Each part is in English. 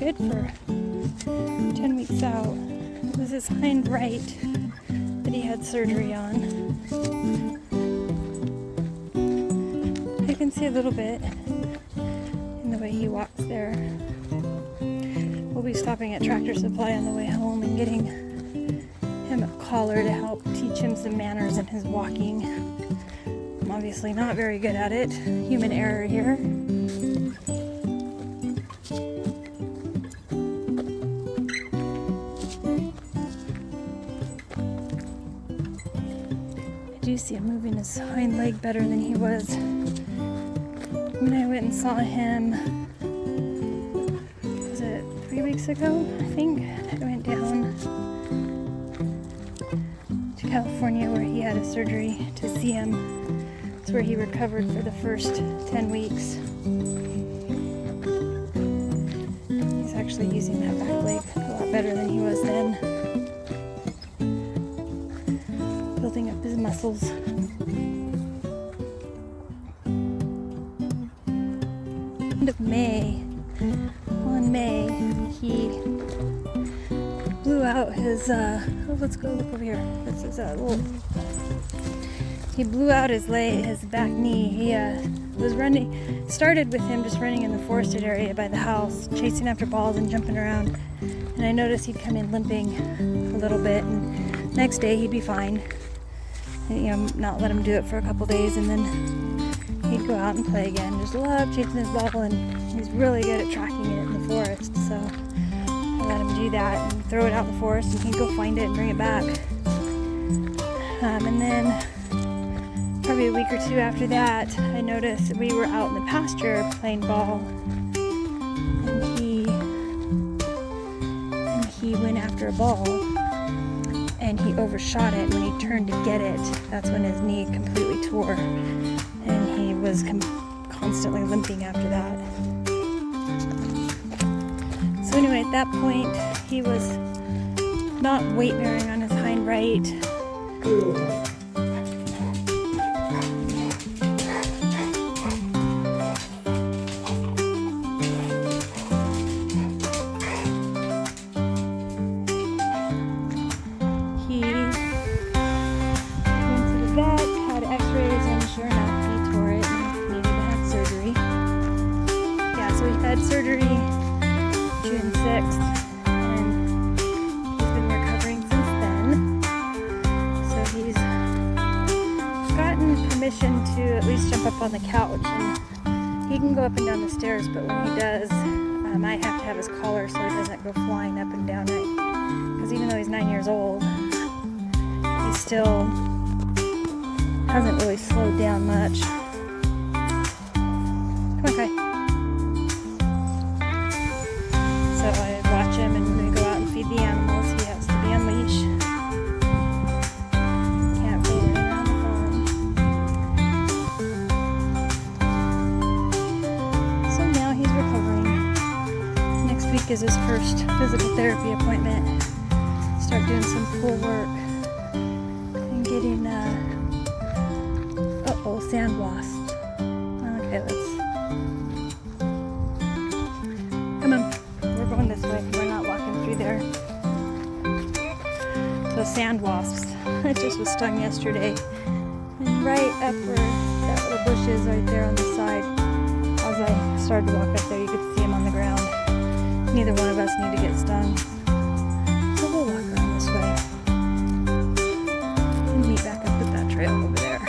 good for 10 weeks out. It was his hind right that he had surgery on. I can see a little bit in the way he walks there. We'll be stopping at Tractor Supply on the way home and getting him a collar to help teach him some manners in his walking. I'm obviously not very good at it. Human error here. I do see him moving his hind leg better than he was when I went and saw him. Was it 3 weeks ago? I think I went down to California where he had a surgery to see him. It's where he recovered for the first 10 weeks. He's actually using that back leg a lot better than he was then. Building up his muscles. End of May, on May, he blew out his, let's go look over here. This is he blew out his back knee. He was running, started with him just running in the forested area by the house, chasing after balls and jumping around. And I noticed he'd come in limping a little bit, and next day he'd be fine. And, not let him do it for a couple days, and then he'd go out and play again. Just love chasing his ball, and he's really good at tracking it in the forest. So I let him do that and throw it out in the forest, and he'd go find it and bring it back. And then probably a week or two after that, I noticed we were out in the pasture playing ball, and he went after a ball, and he overshot it. When he turned to get it, that's when his knee completely tore, and he was constantly limping after that. So anyway, at that point, he was not weight bearing on his hind right. Surgery June 6th, and he's been recovering since then. So he's gotten permission to at least jump up on the couch, and he can go up and down the stairs, but when he does, I have to have his collar so he doesn't go flying up and down it, because even though he's 9 years old, he still hasn't really slowed down much. Come on, Kai. So I watch him, and when we go out and feed the animals, he has to be on leash. Can't go around the farm. So now he's recovering. Next week is his first physical therapy appointment. Start doing some pool work and getting sand wasps. Okay, come on. We're going this way. We're not walking through there. So sand wasps. I just was stung yesterday. And right up where that little bush is right there on the side, as I started to walk up there, you could see him on the ground. Neither one of us need to get stung. So we'll walk around this way and meet back up at that trail over there.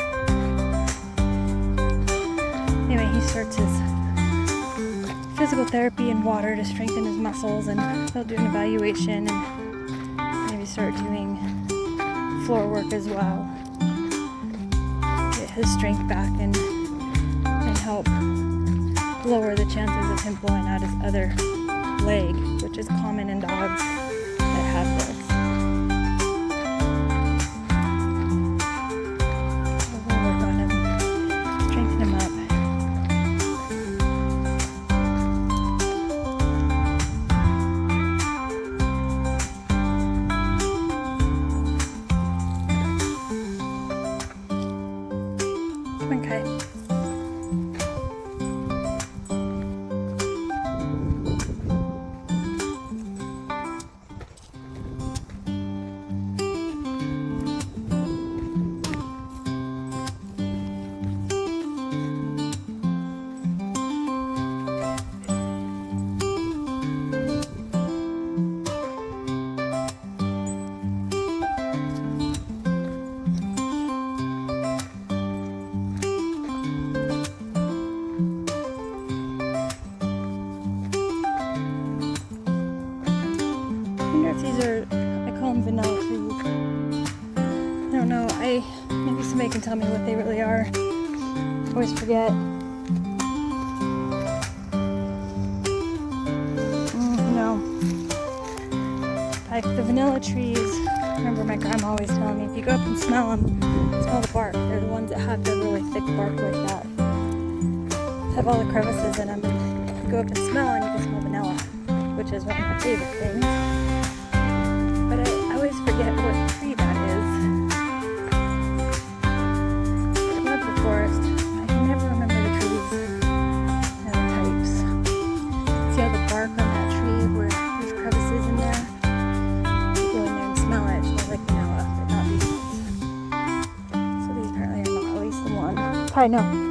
Anyway, he starts his physical therapy and water to strengthen his muscles, and they'll do an evaluation and maybe start doing floor work as well. Get his strength back and help lower the chances of him blowing out his other leg, which is common in dogs that have this. So we'll work on him, strengthen him up. Okay. wonder if these are, I call them vanilla trees. I don't know. Maybe somebody can tell me what they really are. I always forget. No. Like the vanilla trees, I remember my grandma always telling me, if you go up and smell them, smell the bark. They're the ones that have the really thick bark like that. Have all the crevices in them. And you go up and smell and you can smell vanilla, which is one of my favorite things. But I always forget what tree that is. I love the forest. I can never remember the trees and the types. See all the bark on that tree where there's crevices in there? You go in there and smell it. It smells like vanilla, but not these ones. So these apparently are not, at least the one. Probably no.